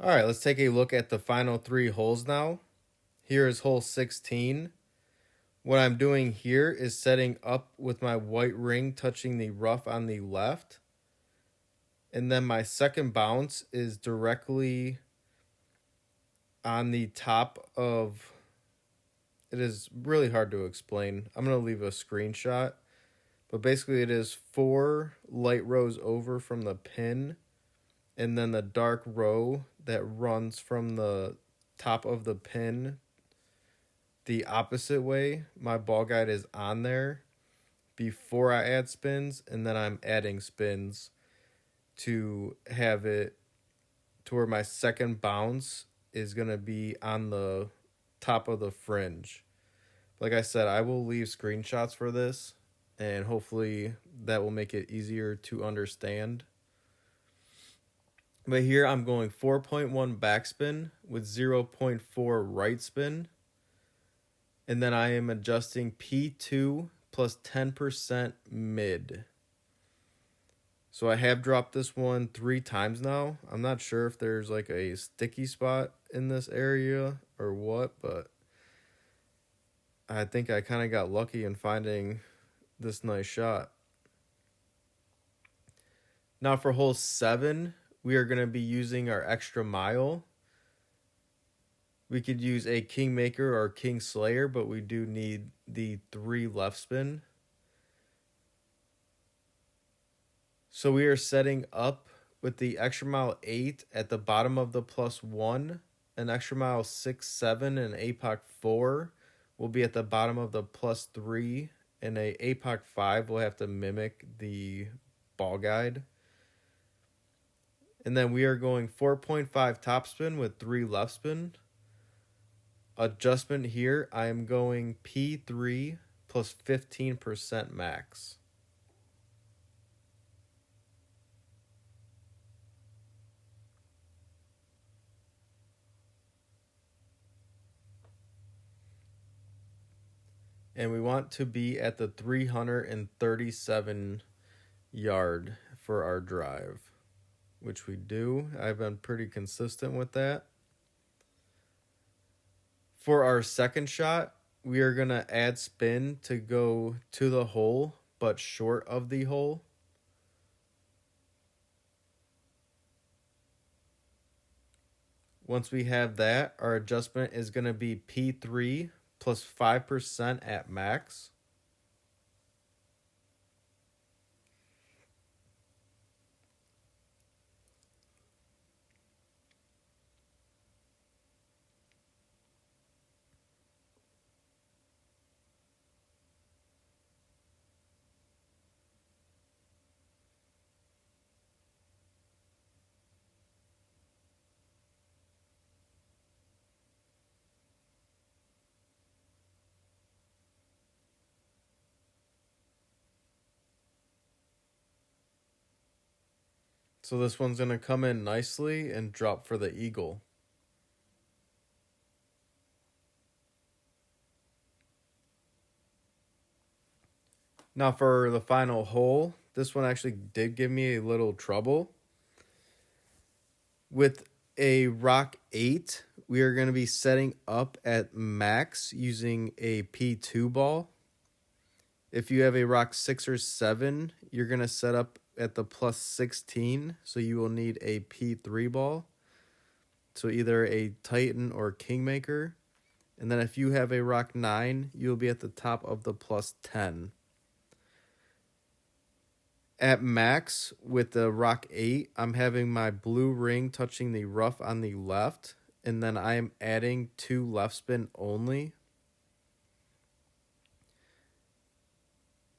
All right, let's take a look at the final three holes now. Here is hole 16. What I'm doing here is setting up with my white ring touching the rough on the left. And then my second bounce is directly on the top of... It is really hard to explain. I'm going to leave a screenshot. But basically it is 4 light rows over from the pin. And then the dark row that runs from the top of the pin the opposite way. My ball guide is on there before I add spins, and then I'm adding spins to have it to where my second bounce is going to be on the top of the fringe. Like I said, I will leave screenshots for this, and hopefully that will make it easier to understand. But here I'm going 4.1 backspin with 0.4 right spin. And then I am adjusting P2 plus 10% mid. So I have dropped this one 3 times now. I'm not sure if there's like a sticky spot in this area or what, but I think I kind of got lucky in finding this nice shot. Now for hole 7, we are going to be using our extra mile. We could use a Kingmaker or King Slayer, but we do need the 3 left spin. So we are setting up with the extra mile 8 at the bottom of the +1, an extra mile 6, 7, and APOC 4 will be at the bottom of the +3, and a APOC 5 will have to mimic the ball guide. And then we are going 4.5 topspin with 3 left spin. Adjustment here, I am going P3 plus 15% max. And we want to be at the 337 yard for our drive, which we do. I've been pretty consistent with that. For our second shot, we are going to add spin to go to the hole, but short of the hole. Once we have that, our adjustment is going to be P3 plus 5% at max. So this one's going to come in nicely and drop for the eagle. Now for the final hole, this one actually did give me a little trouble. With a rock 8, we are going to be setting up at max using a P2 ball. If you have a rock 6 or 7, you're going to set up at the +16, so you will need a P3 ball. So either a Titan or Kingmaker. And then if you have a rock 9, you'll be at the top of the +10. At max, with the rock 8, I'm having my blue ring touching the rough on the left, and then I am adding 2 left spin only.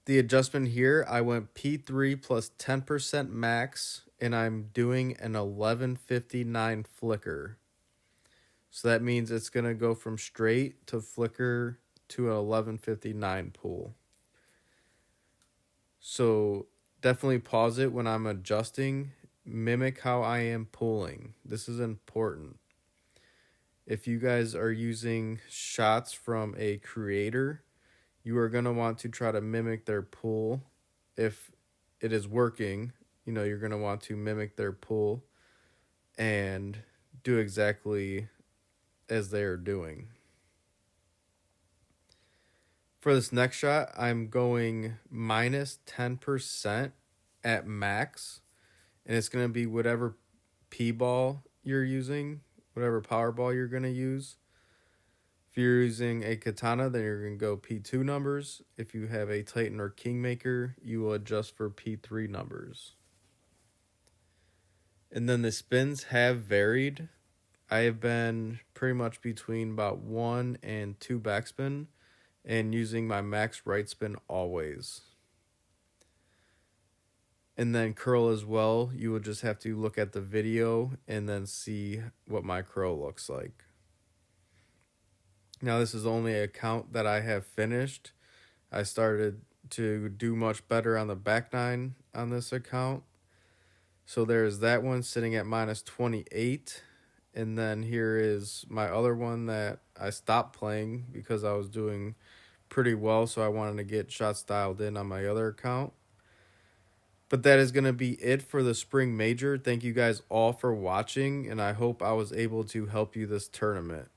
The adjustment here, I went P3 plus 10% max, and I'm doing an 1159 flicker. So that means it's going to go from straight to flicker to an 1159 pull. So definitely pause it when I'm adjusting. Mimic how I am pulling. This is important. If you guys are using shots from a creator, you are going to want to try to mimic their pull. If it is working, you're going to want to mimic their pull and do exactly as they are doing. For this next shot, I'm going minus 10% at max, and it's going to be whatever P ball you're using, whatever power ball you're going to use. If you're using a katana, then you're going to go P2 numbers. If you have a Titan or Kingmaker, you will adjust for P3 numbers. And then the spins have varied. I have been pretty much between about 1 and 2 backspin and using my max right spin always. And then curl as well. You will just have to look at the video and then see what my curl looks like. Now this is only a count that I have finished. I started to do much better on the back nine on this account. So there's that one sitting at minus 28. And then here is my other one that I stopped playing because I was doing pretty well. So I wanted to get shots dialed in on my other account. But that is going to be it for the Spring Major. Thank you guys all for watching. And I hope I was able to help you this tournament.